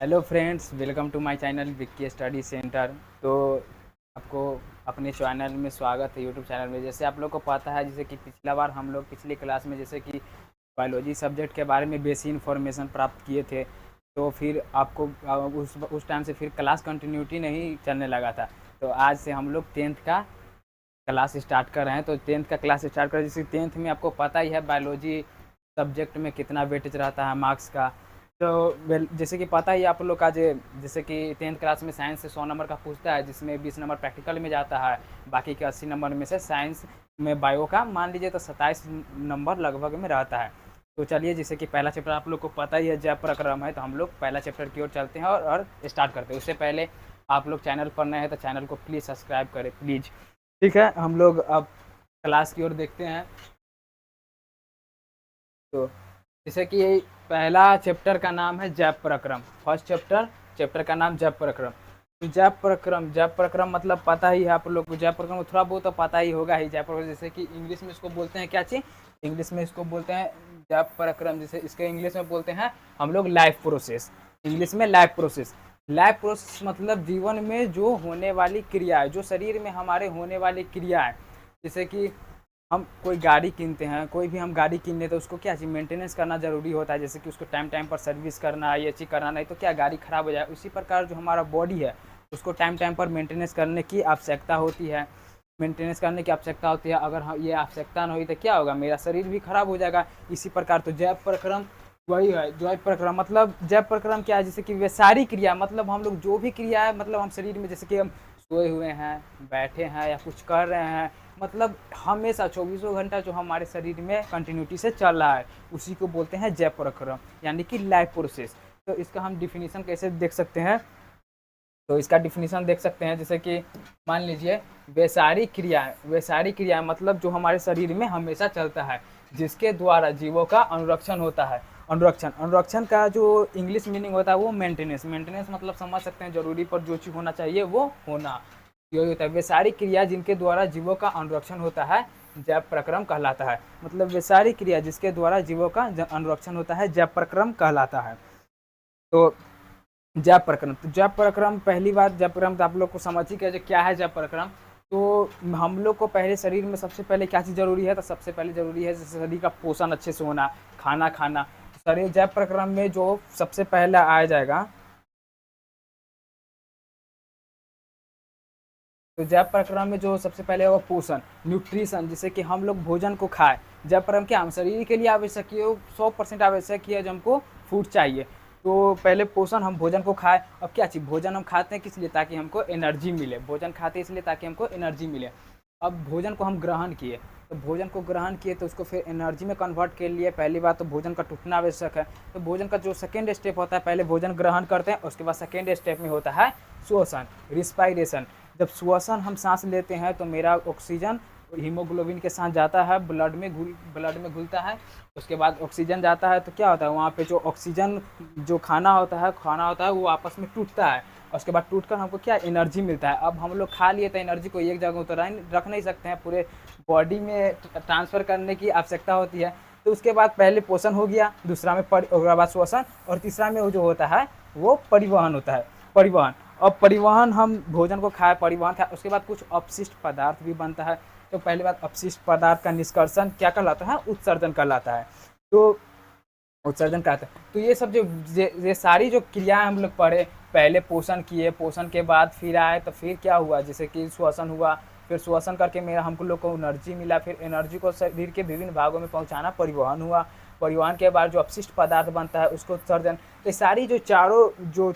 Hello friends, welcome to my channel Vicky study centre. तो आपको अपने चैनल में स्वागत है, यूट्यूब चैनल में। जैसे आप लोग को पता है, जैसे कि पिछला बार हम लोग पिछली क्लास में जैसे कि बायोलॉजी सब्जेक्ट के बारे में बेसिक इन्फॉर्मेशन प्राप्त किए थे। तो फिर आपको उस टाइम से फिर क्लास कंटिन्यूटी नहीं चलने लगा था। तो आज से हम लोग टेंथ का क्लास स्टार्ट कर रहे हैं। तो टेंथ का क्लास स्टार्ट कर रहे हैं। जैसे टेंथ में आपको पता ही है बायोलॉजी सब्जेक्ट में कितना वेटेज रहता है मार्क्स का। तो जैसे कि पता ही आप लोग का जैसे कि टेंथ क्लास में साइंस से 100 नंबर का पूछता है, जिसमें 20 नंबर प्रैक्टिकल में जाता है। बाकी के 80 नंबर में से साइंस में बायो का मान लीजिए तो 27 नंबर लगभग में रहता है। तो चलिए, जैसे कि पहला चैप्टर आप लोग को पता ही है, जैव प्रक्रम है। तो हम लोग पहला चैप्टर की ओर चलते हैं और स्टार्ट करते हैं। उससे पहले आप लोग चैनल पर नए हैं तो चैनल को प्लीज़ सब्सक्राइब करें, प्लीज़। ठीक है, हम लोग अब क्लास की ओर देखते हैं। तो जैसे कि पहला चैप्टर का नाम है जैव प्रक्रम। फर्स्ट चैप्टर का नाम जैव प्रक्रम। तो जैव प्रक्रम मतलब पता ही है आप लोग को। जैव प्रक्रम थोड़ा बहुत तो पता ही होगा ही। जैव प्रक्रम जैसे कि इंग्लिश में इसको बोलते हैं क्या चीज, इंग्लिश में इसको बोलते हैं जैव प्रक्रम। जैसे इसके इंग्लिश में बोलते हैं हम लोग लाइफ प्रोसेस। इंग्लिश में लाइफ प्रोसेस मतलब जीवन में जो होने वाली क्रिया है, जो शरीर में हमारे होने वाली क्रिया है। जैसे कि हम कोई गाड़ी किनते हैं, कोई भी हम गाड़ी किन लेते हैं, तो उसको क्या चीज़ मेंटेनेंस करना ज़रूरी होता है। जैसे कि उसको टाइम टाइम पर सर्विस करना, ये चीज़ करना, नहीं तो क्या गाड़ी ख़राब हो जाए। उसी प्रकार जो हमारा बॉडी है उसको टाइम टाइम पर मेंटेनेंस करने की आवश्यकता होती है। अगर ये आवश्यकता नहीं हुई तो क्या होगा, मेरा शरीर भी खराब हो जाएगा। इसी प्रकार तो जैव प्रक्रम वही है। जैव प्रक्रम मतलब जैव प्रक्रम क्या है, जैसे कि वे सारी क्रिया मतलब हम लोग जो भी क्रिया है, मतलब हम शरीर में जैसे कि हम सोए हुए हैं, बैठे हैं या कुछ कर रहे हैं, मतलब हमेशा चौबीसों घंटा जो हमारे शरीर में कंटिन्यूटी से चल रहा है, उसी को बोलते हैं जैव प्रक्रम, यानी कि लाइफ प्रोसेस। तो इसका हम डिफिनीशन कैसे देख सकते हैं, तो इसका डिफिनीशन देख सकते हैं। जैसे कि मान लीजिए वैसारी क्रिया मतलब जो हमारे शरीर में हमेशा चलता है, जिसके द्वारा जीवों का अनुरक्षण होता है। अनुरक्षण का जो इंग्लिश मीनिंग होता है वो मेंटेनेंस मतलब समझ सकते हैं, जरूरी पर जो चीज़ होना चाहिए वो होना, यही होता है। वे सारी क्रिया जिनके द्वारा जीवों का अनुरक्षण होता है जैव प्रक्रम कहलाता है। मतलब वे सारी क्रिया जिसके द्वारा जीवों का अनुरक्षण होता है जैव प्रक्रम कहलाता है। तो जैव प्रक्रम पहली बात, जैव प्रक्रम तो आप लोग को समझ ही गए जो क्या है जैव प्रक्रम। तो हम लोग को पहले शरीर में सबसे पहले क्या चीज़ जरूरी है, तो सबसे पहले जरूरी है जैसे शरीर का पोषण अच्छे से होना, खाना खाना। शरीर जैव प्रक्रम में जो सबसे पहले आ जाएगा, तो जैव प्रक्रम में जो सबसे पहले होगा पोषण, न्यूट्रिशन, जिससे कि हम लोग भोजन को खाएं। जैव प्रक्रम क्या हम शरीर के लिए आवश्यक है, 100% आवश्यक है, जो हमको फूड चाहिए। तो पहले पोषण, हम भोजन को खाएं। अब क्या चीज़, भोजन हम खाते हैं किस लिए, ताकि हमको एनर्जी मिले। भोजन खाते हैं इसलिए ताकि हमको एनर्जी मिले। अब भोजन को हम ग्रहण किए, तो भोजन को ग्रहण किए तो उसको फिर एनर्जी में कन्वर्ट के लिए पहली बात तो भोजन का टूटना आवश्यक है। तो भोजन का जो सेकेंड स्टेप होता है, पहले भोजन ग्रहण करते हैं, उसके बाद सेकेंड स्टेप में होता है श्वसन, रिस्पायरेशन। जब श्वसन हम सांस लेते हैं तो मेरा ऑक्सीजन हीमोग्लोबिन के साथ जाता है, ब्लड में घुलता है। उसके बाद ऑक्सीजन जाता है, तो क्या होता है वहाँ पे जो ऑक्सीजन जो खाना होता है वो आपस में टूटता है। और उसके बाद टूटकर हमको क्या एनर्जी मिलता है। अब हम लोग खा लिए तो एनर्जी को एक जगह तो रख नहीं सकते हैं, पूरे बॉडी में ट्रांसफ़र करने की आवश्यकता होती है। तो उसके बाद पहले पोषण हो गया, दूसरा में उसके बाद श्वसन, और तीसरा में वो जो होता है वो परिवहन होता है। परिवहन, अब परिवहन हम भोजन को खाए, परिवहन खाए, उसके बाद कुछ अपशिष्ट पदार्थ भी बनता है। तो पहली बात, अपशिष्ट पदार्थ का निष्कर्षण क्या कहलाता है, उत्सर्जन कहलाता है। तो उत्सर्जन कहते हैं। तो ये सब जो ये सारी जो क्रियाएं हम लोग पढ़े, पहले पोषण किए, पोषण के बाद फिर आए तो फिर क्या हुआ, जैसे कि श्वसन हुआ, फिर श्वसन करके मेरा हमको लोग को एनर्जी मिला, फिर एनर्जी को शरीर के विभिन्न भागों में पहुंचाना परिवहन हुआ। परिवहन के बाद जो अपशिष्ट पदार्थ बनता है उसको उत्सर्जन। तो सारी जो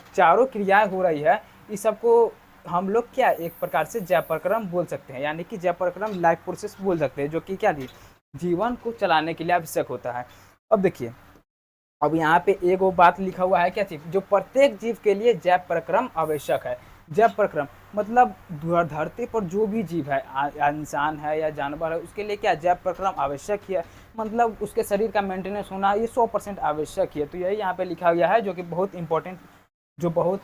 चारों क्रियाएं हो रही है, इस सबको हम लोग क्या एक प्रकार से जैव प्रक्रम बोल सकते हैं, यानी कि जैव प्रक्रम लाइफ प्रोसेस बोल सकते हैं, जो कि क्या जीवन को चलाने के लिए आवश्यक होता है। अब देखिए, अब यहाँ पे एक वो बात लिखा हुआ है क्या चीज, जो प्रत्येक जीव के लिए जैव प्रक्रम आवश्यक है। जैव प्रक्रम मतलब धरती पर जो भी जीव है, इंसान है या जानवर है, उसके लिए क्या जैव प्रक्रम आवश्यक ही है। मतलब उसके शरीर का मेंटेनेंस होना ये 100% आवश्यक ही है। तो यही यहाँ पे लिखा गया है, जो कि बहुत इंपॉर्टेंट, जो बहुत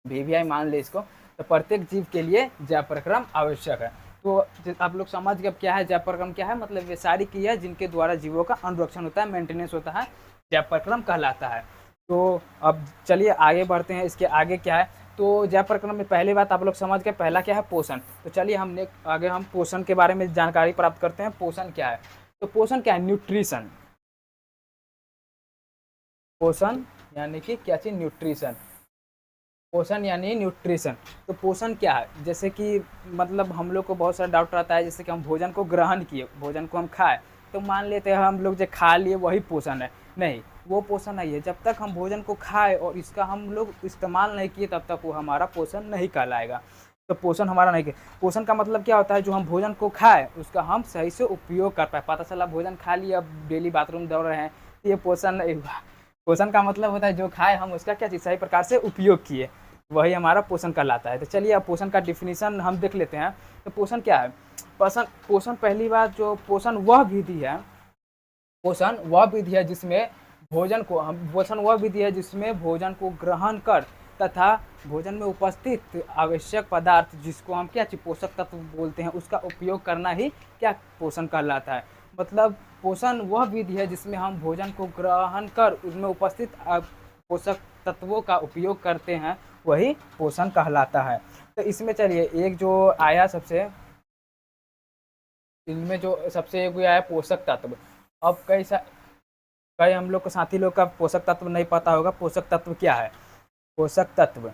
वीवीआई मान ले इसको। तो प्रत्येक जीव के लिए जैव प्रक्रम आवश्यक है। तो आप लोग समझ गए अब क्या है जैव प्रक्रम क्या है, मतलब ये सारी क्रिया जिनके द्वारा जीवों का अनुरक्षण होता है, मेंटेनेंस होता है, जैव प्रक्रम कहलाता है। तो अब चलिए आगे बढ़ते हैं, इसके आगे क्या है। तो जय प्रकरण में पहली बात आप लोग समझ गए, पहला क्या है पोषण। तो चलिए हमने आगे हम पोषण के बारे में जानकारी प्राप्त करते हैं। पोषण क्या है? तो पोषण क्या है? न्यूट्रिशन। पोषण यानी कि क्या चीज़? न्यूट्रिशन। पोषण यानी न्यूट्रिशन। तो पोषण क्या है? जैसे कि मतलब हम लोग को बहुत सारा डाउट रहता है, जैसे कि हम भोजन को ग्रहण किए, भोजन को हम खाए, तो मान लेते हैं हम लोग जो खा लिए वही पोषण है। नहीं, वो पोषण नहीं है। जब तक हम भोजन को खाए और इसका हम लोग इस्तेमाल नहीं किए तब तक वो हमारा पोषण नहीं कहलाएगा। तो पोषण हमारा नहीं। पोषण का मतलब क्या होता है? जो हम भोजन को खाए उसका हम सही से उपयोग कर पाए। पता चला भोजन खा लिया, अब डेली बाथरूम दौड़ रहे हैं, तो ये पोषण नहीं हुआ। पोषण का मतलब होता है जो खाए हम उसका क्या चीज़ सही प्रकार से उपयोग किए, वही हमारा पोषण कहलाता है। तो चलिए अब पोषण का डिफिनीशन हम देख लेते हैं। तो पोषण क्या है? पोषण पोषण पहली बात, जो पोषण वह विधि है, पोषण वह विधि है जिसमें भोजन को हम पोषण वह विधि है जिसमें भोजन को ग्रहण कर तथा भोजन में उपस्थित आवश्यक पदार्थ, जिसको हम क्या चीज पोषक तत्व बोलते हैं, उसका उपयोग करना ही क्या पोषण कहलाता है। मतलब पोषण वह विधि है जिसमें हम भोजन को ग्रहण कर उसमें उपस्थित पोषक तत्वों का उपयोग करते हैं, वही पोषण कहलाता है। तो इसमें चलिए एक जो आया सबसे, इनमें जो सबसे एक आया पोषक तत्व। अब कई हम लोग को साथी लोग का पोषक तत्व नहीं पता होगा। पोषक तत्व क्या है? पोषक तत्व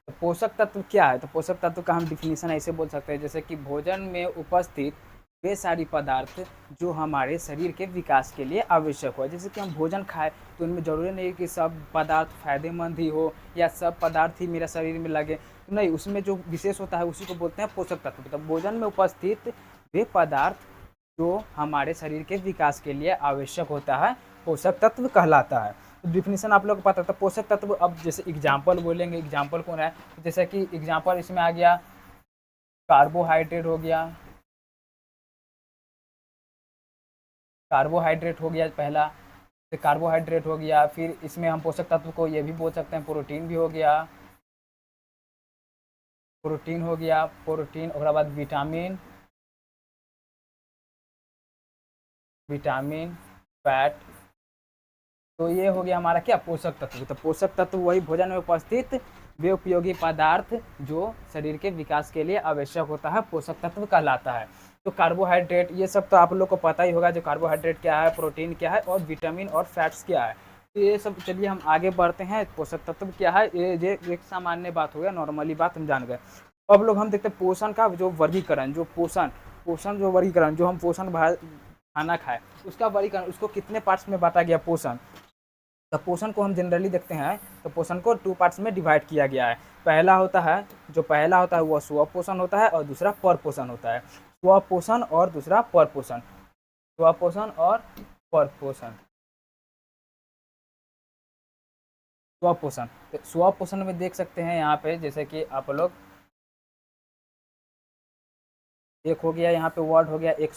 तो पोषक तत्व क्या है? तो पोषक तत्व का हम डिफिनीशन ऐसे बोल सकते हैं, जैसे कि भोजन में उपस्थित वे सारी पदार्थ जो हमारे शरीर के विकास के लिए आवश्यक हो। जैसे कि हम भोजन खाए तो उनमें ज़रूरी नहीं है कि सब पदार्थ फायदेमंद ही हो या सब पदार्थ ही मेरा शरीर में लगे, तो नहीं, उसमें जो विशेष होता है उसी को बोलते हैं पोषक तत्व। तो भोजन में उपस्थित वे पदार्थ जो हमारे शरीर के विकास के लिए आवश्यक होता है, पोषक तत्व कहलाता है। तो डिफिनीशन आप लोग को पता था पोषक तत्व। अब जैसे एग्जाम्पल बोलेंगे, एग्जाम्पल कौन है? जैसे कि एग्जाम्पल इसमें आ गया कार्बोहाइड्रेट हो गया, कार्बोहाइड्रेट हो गया पहला, तो कार्बोहाइड्रेट हो गया। फिर इसमें हम पोषक तत्व को ये भी बोल सकते हैं प्रोटीन भी हो गया, प्रोटीन हो गया, प्रोटीन, और बाद विटामिन, विटामिन, फैट। तो ये हो गया हमारा क्या पोषक तत्व। तो पोषक तत्व वही भोजन में उपस्थित वे उपयोगी पदार्थ जो शरीर के विकास के लिए आवश्यक होता है, पोषक तत्व कहलाता है। तो कार्बोहाइड्रेट ये सब तो आप लोग को पता ही होगा, जो कार्बोहाइड्रेट क्या है, प्रोटीन क्या है, और विटामिन और फैट्स क्या है। तो ये सब चलिए हम आगे बढ़ते हैं। पोषक तत्व क्या है ये एक सामान्य बात हो गया, नॉर्मली बात हम जान गए। अब लोग हम देखते हैं पोषण का जो वर्गीकरण, जो पोषण पोषण जो वर्गीकरण, जो हम पोषण खाना खाए उसका वर्गीकरण, उसको कितने पार्ट्स में बांटा गया पोषण। तो पोषण को हम जनरली देखते हैं तो पोषण को 2 पार्ट्स में डिवाइड किया गया है। पहला होता है, जो पहला होता है वो स्व पोषण होता है और दूसरा पर पोषण होता है। स्व पोषण और दूसरा पर पोषण, स्व पोषण और पर पोषण। स्व पोषण, स्व पोषण में देख सकते हैं यहाँ पे, जैसे कि आप लोग एक हो गया यहाँ पे वर्ड हो गया, एक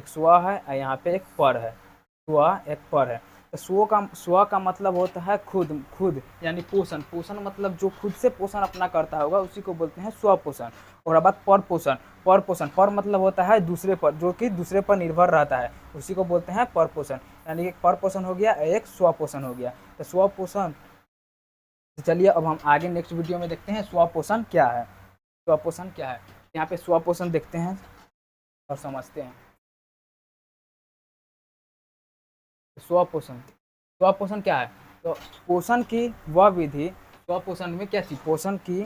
स्व है और यहाँ पे एक पर है, स्व एक पर है। तो स्व का मतलब होता है खुद, खुद यानी पोषण। पोषण मतलब जो खुद से पोषण अपना करता होगा उसी को बोलते हैं स्व पोषण। और अब बात पर पोषण, पर पोषण, पर मतलब होता है दूसरे पर, जो कि दूसरे पर निर्भर रहता है, उसी को बोलते हैं पर पोषण। यानी एक पर पोषण हो गया, एक स्व पोषण हो गया। तो स्व पोषण, तो चलिए अब हम आगे नेक्स्ट वीडियो में देखते हैं स्व पोषण क्या है। स्व पोषण क्या है, यहाँ पे स्व पोषण देखते हैं और समझते हैं। स्व पोषण, स्व पोषण क्या है? तो पोषण की वह विधि, स्व पोषण में क्या थी? पोषण की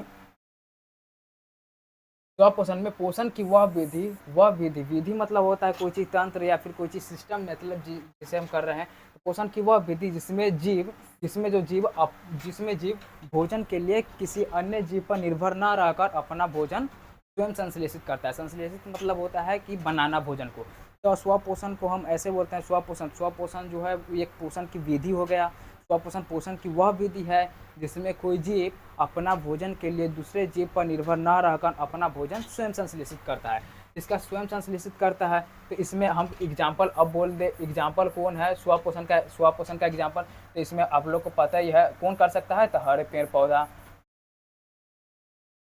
स्व पोषण में पोषण की वह विधि, वह विधि, विधि मतलब होता है कोई चीज तंत्र या फिर कोई चीज सिस्टम, मतलब जिसे हम कर रहे हैं। तो पोषण की वह विधि जिसमें जीव, जिसमें जीव भोजन के लिए किसी अन्य जीव पर निर्भर न रहकर अपना भोजन स्वयं संश्लेषित करता है। संश्लेषित मतलब होता है कि बनाना भोजन को। तो स्व पोषण को हम ऐसे बोलते हैं स्व पोषण। स्व पोषण जो है एक पोषण की विधि हो गया। स्वपोषण पोषण की वह विधि है जिसमें कोई जीव अपना भोजन के लिए दूसरे जीव पर निर्भर न रहकर अपना भोजन स्वयं संश्लेषित करता है। इसका स्वयं संश्लेषित करता है, तो इसमें हम एग्जाम्पल अब बोल दे, एग्जाम्पल कौन है स्वपोषण का एग्जाम्पल। तो इसमें आप लोग को पता ही है कौन कर सकता है, तो हरे पेड़ पौधा,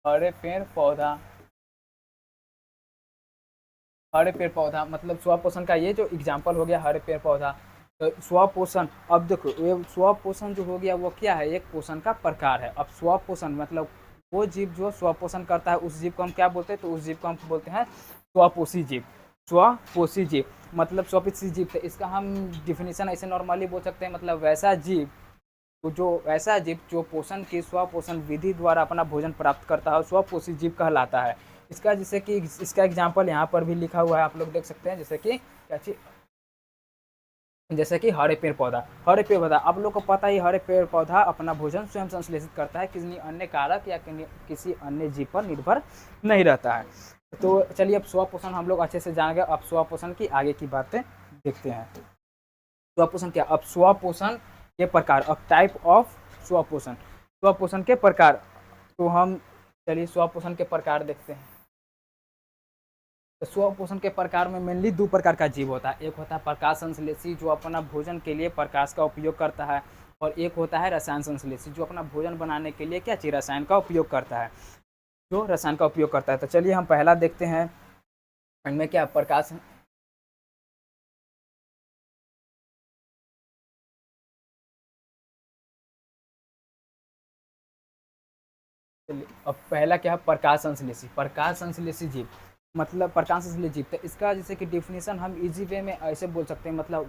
हरे पेड़ पौधा, हरे पेड़ पौधा मतलब स्वपोषण का ये जो एग्जाम्पल हो गया हरे पेड़ पौधा। तो स्वपोषण, अब देखो ये स्वपोषण जो हो गया वो क्या है, एक पोषण का प्रकार है। अब स्वपोषण मतलब वो जीव जो स्वपोषण करता है उस जीव को हम क्या बोलते हैं, तो उस जीव को हम बोलते हैं स्वपोषी जीव। स्वपोषी जीव मतलब स्वपोषी जीव, तो इसका हम डिफिनीशन ऐसे नॉर्मली बोल सकते हैं, मतलब वैसा जीव जो पोषण की स्वपोषण विधि द्वारा अपना भोजन प्राप्त करता है स्वपोषी जीव कहलाता है। इसका जैसे कि इसका एग्जाम्पल यहाँ पर भी लिखा हुआ है, आप लोग देख सकते हैं, जैसे कि क्या चीज, जैसे कि हरे पेड़ पौधा। हरे पेड़ पौधा आप लोग को पता ही, हरे पेड़ पौधा अपना भोजन स्वयं संश्लेषित करता है, किसी अन्य कारक या किसी अन्य जीव पर निर्भर नहीं रहता है। तो चलिए अब स्वपोषण हम लोग अच्छे से जान गए। अब स्वपोषण की आगे की बातें देखते हैं। स्वपोषण क्या, अब स्वपोषण के प्रकार, अब टाइप ऑफ स्वपोषण, स्वपोषण के प्रकार। तो हम चलिए स्वपोषण के प्रकार देखते हैं। तो स्वपोषण के प्रकार में मेनली दो प्रकार का जीव होता है। एक होता है प्रकाश संश्लेषी जो अपना भोजन के लिए प्रकाश का उपयोग करता है, और एक होता है रसायन संश्लेषी जो अपना भोजन बनाने के लिए क्या चीज रसायन का उपयोग करता है, जो रसायन का उपयोग करता है। तो चलिए हम पहला देखते हैं, इनमें क्या प्रकाश, अब पहला क्या है प्रकाश संश्लेषी। प्रकाश संश्लेषी जीव मतलब प्रकाश संश्लेषी जीव, तो इसका जैसे कि डिफिनीशन हम इजी वे में ऐसे बोल सकते हैं, मतलब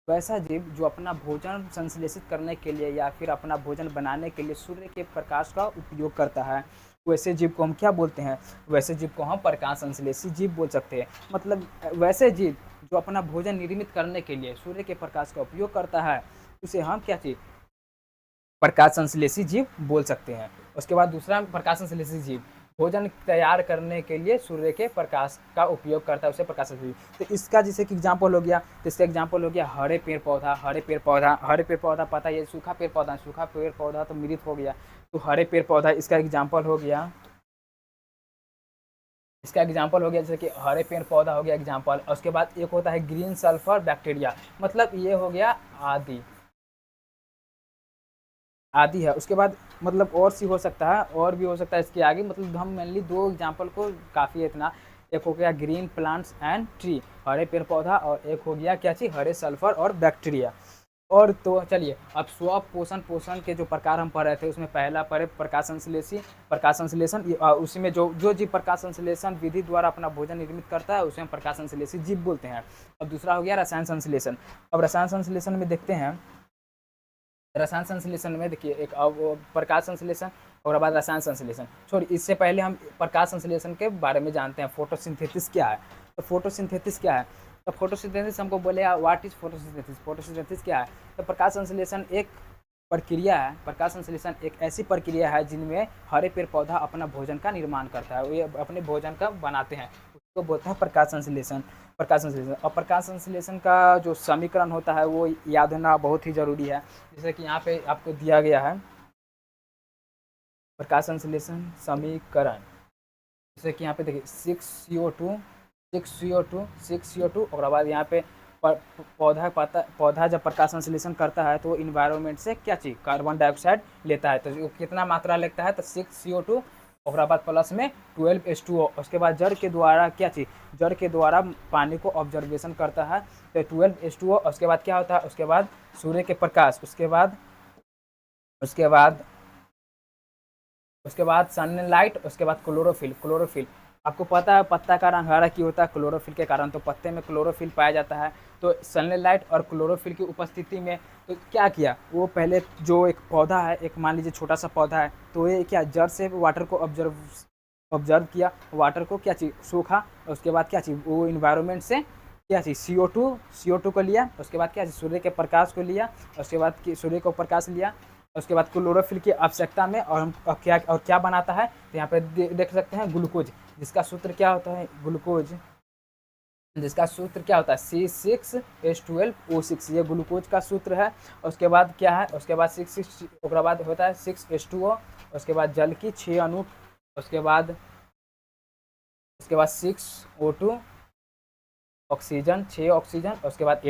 वैसा जीव जो अपना भोजन संश्लेषित करने के लिए या फिर अपना भोजन बनाने के लिए सूर्य के प्रकाश का उपयोग करता है, वैसे जीव को हम क्या बोलते हैं, वैसे जीव को हम प्रकाश संश्लेषी जीव बोल सकते हैं। मतलब वैसे जीव जो अपना भोजन निर्मित करने के लिए सूर्य के प्रकाश का उपयोग करता है उसे हम क्या चीज प्रकाश संश्लेषी जीव बोल सकते हैं। उसके बाद दूसरा प्रकाश संश्लेषी जीव भोजन तैयार करने के लिए सूर्य के प्रकाश का उपयोग करता है, उसे प्रकाश संश्लेषी। तो इसका जैसे कि एग्जाम्पल हो गया, तो इसका एग्जाम्पल हो गया हरे पेड़ पौधा। हरे पेड़ पौधा पता है, सूखा पेड़ पौधा, सूखा पेड़ पौधा तो मृत हो गया, तो हरे पेड़ पौधा इसका एग्जाम्पल हो गया। जैसे कि हरे पेड़ पौधा हो गया एग्जाम्पल। उसके बाद एक होता है ग्रीन सल्फर बैक्टीरिया, मतलब ये हो गया आदि है। उसके बाद मतलब और सी हो सकता है, और भी हो सकता है इसके आगे, मतलब हम मेनली दो एग्जाम्पल को काफ़ी है इतना। एक हो गया ग्रीन प्लांट्स एंड ट्री, हरे पेड़ पौधा, और एक हो गया क्या चीज़ हरे सल्फर और बैक्टीरिया। और तो चलिए अब पोषण के जो प्रकार हम पढ़ रहे थे उसमें पहला पढ़े प्रकाश संश्लेषण, उसी में जो जीव प्रकाश संश्लेषण विधि द्वारा अपना भोजन निर्मित करता है उसे हम प्रकाश संश्लेषी जीव बोलते हैं। अब दूसरा हो गया रसायन संश्लेषण। अब रसायन संश्लेषण में देखते हैं, रसायन संश्लेषण में देखिए एक प्रकाश संश्लेषण और बाद रसायन संश्लेषण। छोड़िए इससे पहले हम प्रकाश संश्लेषण के बारे में जानते हैं, फोटोसिंथेसिस क्या है। तो फोटोसिंथेसिस क्या है, तो फोटोसिंथेसिस हमको बोले व्हाट इज फोटोसिंथेसिस, फोटोसिंथेसिस क्या है। तो प्रकाश संश्लेषण एक प्रक्रिया है, प्रकाश संश्लेषण एक ऐसी प्रक्रिया है जिनमें हरे पेड़ पौधा अपना भोजन का निर्माण करता है, ये अपने भोजन का बनाते हैं, उसको बोलते हैं प्रकाश संश्लेषण। और प्रकाश संश्लेषण का जो समीकरण होता है वो याद होना बहुत ही जरूरी है। जैसे कि यहाँ पे आपको दिया गया है प्रकाश संश्लेषण समीकरण, जैसे कि यहाँ पे देखिए 6CO2 और बाद यहाँ पे पौधा जब प्रकाश संश्लेषण करता है तो इन्वायरमेंट से क्या चीज़ कार्बन डाइऑक्साइड लेता है, तो कितना मात्रा लेता है, तो 6CO2 और बाद प्लस में 12H2O। उसके बाद जड़ के द्वारा क्या चीज़, जड़ के द्वारा पानी को ऑब्जर्वेशन करता है, तो 12H2O। उसके बाद क्या होता है, उसके बाद सूर्य के प्रकाश, उसके बाद सनलाइट, उसके बाद क्लोरोफिल। आपको पता है पत्ता का रंग हरा क्यों होता है, क्लोरोफिल के कारण, तो पत्ते में क्लोरोफिल पाया जाता है। तो सनलाइट और क्लोरोफिल की उपस्थिति में तो क्या किया, वो पहले जो एक पौधा है, एक मान लीजिए छोटा सा पौधा है, तो ये क्या जड़ से वाटर को ऑब्जर्व किया, वाटर को क्या चीज़ सूखा, उसके बाद क्या चीज़ वो इन्वायरमेंट से क्या चीज़ CO2 को लिया, उसके बाद क्या चीज़ सूर्य के प्रकाश को लिया, उसके बाद सूर्य को प्रकाश लिया, उसके बाद क्लोरोफिल की आवश्यकता में और हम क्या बनाता है, तो यहाँ पे देख सकते हैं ग्लूकोज, जिसका सूत्र क्या होता है ग्लूकोज, जिसका सूत्र क्या होता है C6H12O6, ये ग्लूकोज का सूत्र है। उसके बाद क्या है, उसके बाद उसके बाद होता है 6H2O, उसके बाद जल की 6 अणु, उसके बाद 6O2 ऑक्सीजन, 6 ऑक्सीजन, उसके बाद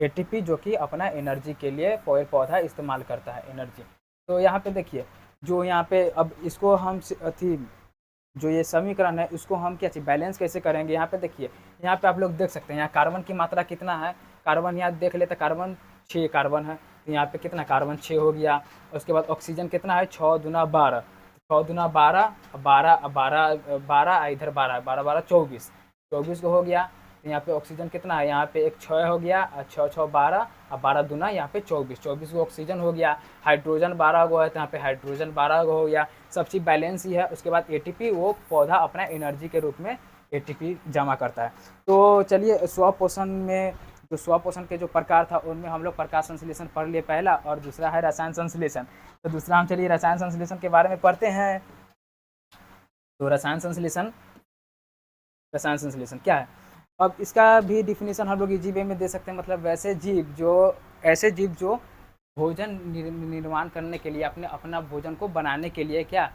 एटीपी जो कि अपना एनर्जी के लिए पेड़ पौधा इस्तेमाल करता है, एनर्जी। तो यहाँ पे देखिए, जो यहाँ पे अब इसको हम अथी जो ये समीकरण है इसको हम क्या चाहिए बैलेंस कैसे करेंगे। यहाँ पे देखिए, यहाँ पे आप लोग देख सकते हैं यहाँ कार्बन की मात्रा कितना है, कार्बन यहाँ देख लेते, कार्बन 6 कार्बन है, तो यहाँ पे कितना कार्बन 6 हो गया। उसके बाद ऑक्सीजन कितना है 6 दूना 12, 6 दूना 12, 12 12 12, इधर 12 12 12 24, 24 को हो गया। तो यहाँ पे ऑक्सीजन कितना है, यहाँ पे एक 6 हो गया, 6 6 12, और 12 दूना यहाँ पे 24, 24 को ऑक्सीजन हो गया। हाइड्रोजन 12 गो है तो यहाँ पे हाइड्रोजन 12 गो हो गया। सब चीज़ बैलेंस ही है। उसके बाद एटीपी, वो पौधा अपना एनर्जी के रूप में एटीपी जमा करता है। तो चलिए स्वपोषण में, जो स्वपोषण के जो प्रकार था उनमें हम लोग प्रकाश संश्लेषण पढ़ लिए पहला, और दूसरा है रसायन संश्लेषण। तो दूसरा हम चलिए रसायन संश्लेषण के बारे में पढ़ते हैं। तो रसायन संश्लेषण क्या है, अब इसका भी डिफिनीशन हम लोग इजी वे में दे सकते हैं। मतलब ऐसे जीव जो भोजन निर्माण करने के लिए, अपना भोजन को बनाने के लिए क्या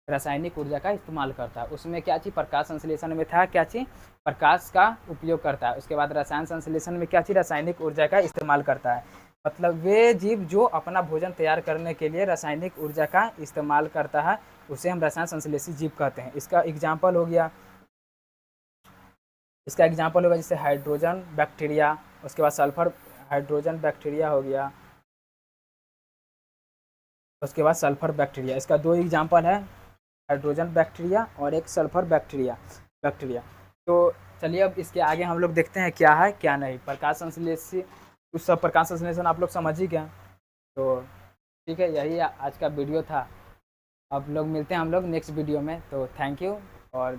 रासायनिक ऊर्जा का इस्तेमाल करता है। उसमें क्या चीज़ प्रकाश संश्लेषण में था, क्या चीज़ प्रकाश का उपयोग करता है। उसके बाद रसायन संश्लेषण में क्या चीज़ रासायनिक ऊर्जा का इस्तेमाल करता है। मतलब वे जीव जो अपना भोजन तैयार करने के लिए रासायनिक ऊर्जा का इस्तेमाल करता है, उसे हम रसायन संश्लेषी जीव कहते हैं। इसका एग्जाम्पल होगा जैसे हाइड्रोजन बैक्टीरिया, उसके बाद सल्फर हाइड्रोजन बैक्टीरिया हो गया, उसके बाद सल्फर बैक्टीरिया। इसका 2 एग्जाम्पल है, हाइड्रोजन बैक्टीरिया और एक सल्फर बैक्टीरिया। तो चलिए अब इसके आगे हम लोग देखते हैं क्या है क्या नहीं। प्रकाश संश्लेषी, उस सब प्रकाश संश्लेषण आप लोग समझ ही गए। तो ठीक है, यही आज का वीडियो था। अब लोग मिलते हैं हम लोग नेक्स्ट वीडियो में। तो थैंक यू। और